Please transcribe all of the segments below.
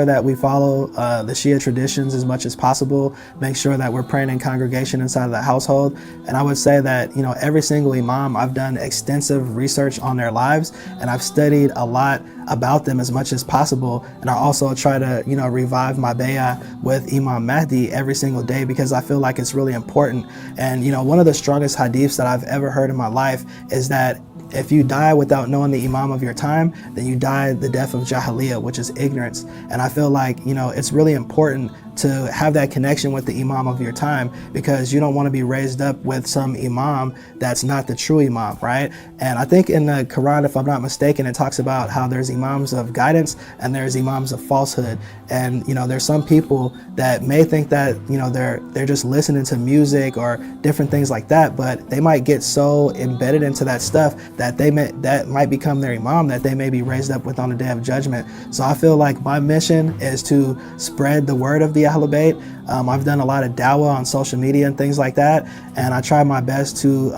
that we follow the Shia traditions as much as possible, make sure that we're praying in congregation inside of the household. And I would say that, you know, every single imam, I've done extensive research on their lives, and I've studied a lot about them as much as possible. And I also try to, you know, revive my bay'ah with Imam Mahdi every single day, because I feel like it's really important. And, you know, one of the strongest hadiths that I've ever heard in my life is that if you die without knowing the imam of your time, then you die the death of Jahiliyah, which is ignorance. And I feel like, you know, it's really important to have that connection with the imam of your time, because you don't want to be raised up with some imam that's not the true imam, right? And I think in the Quran, if I'm not mistaken, it talks about how there's imams of guidance and there's imams of falsehood. And, you know, there's some people that may think that, you know, they're just listening to music or different things like that, but they might get so embedded into that stuff that that might become their imam, that they may be raised up with on the day of judgment. So I feel like my mission is to spread the word of the Ahlul Bayt. I've done a lot of dawah on social media and things like that, and I try my best to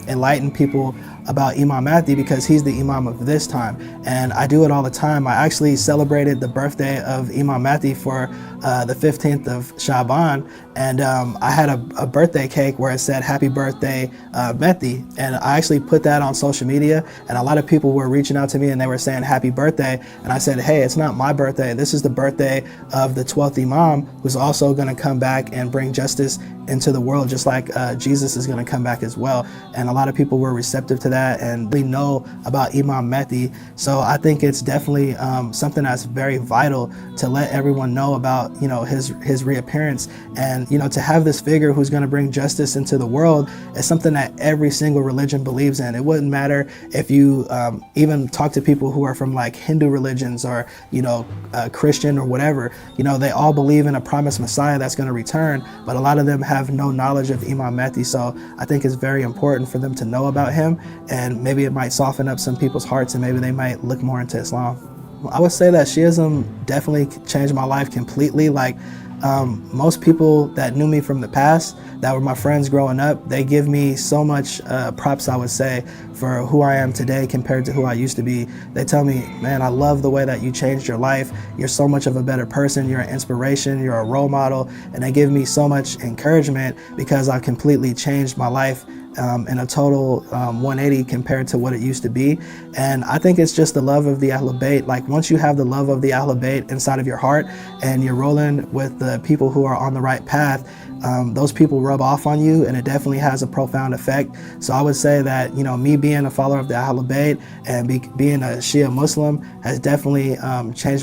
enlighten people about Imam Mahdi, because he's the imam of this time, and I do it all the time. I actually celebrated the birthday of Imam Mahdi for the 15th of Shaban, and I had a birthday cake where it said happy birthday Mahdi, and I actually put that on social media, and a lot of people were reaching out to me and they were saying happy birthday, and I said, hey, it's not my birthday, this is the birthday of the 12th imam, who's also going to come back and bring justice into the world, just like Jesus is going to come back as well. And a lot of people were receptive to that and really know about Imam Mahdi. So I think it's definitely something that's very vital to let everyone know about, you know, his reappearance. And, you know, to have this figure who's going to bring justice into the world is something that every single religion believes in. It wouldn't matter if you even talk to people who are from like Hindu religions or, you know, Christian or whatever. You know, they all believe in a promised Messiah that's going to return, but a lot of them have no knowledge of Imam Mahdi. So I think it's very important for them to know about him, and maybe it might soften up some people's hearts and maybe they might look more into Islam. I would say that Shiism definitely changed my life completely. Like most people that knew me from the past, that were my friends growing up, they give me so much props, I would say, for who I am today compared to who I used to be. They tell me, man, I love the way that you changed your life. You're so much of a better person. You're an inspiration. You're a role model. And they give me so much encouragement because I completely changed my life in a total 180 compared to what it used to be. And I think it's just the love of the Ahlul Bayt. Like once you have the love of the Ahlul Bayt inside of your heart and you're rolling with the people who are on the right path, those people rub off on you, and it definitely has a profound effect. So I would say that, you know, me being a follower of the Ahlul Bayt and being a Shia Muslim has definitely changed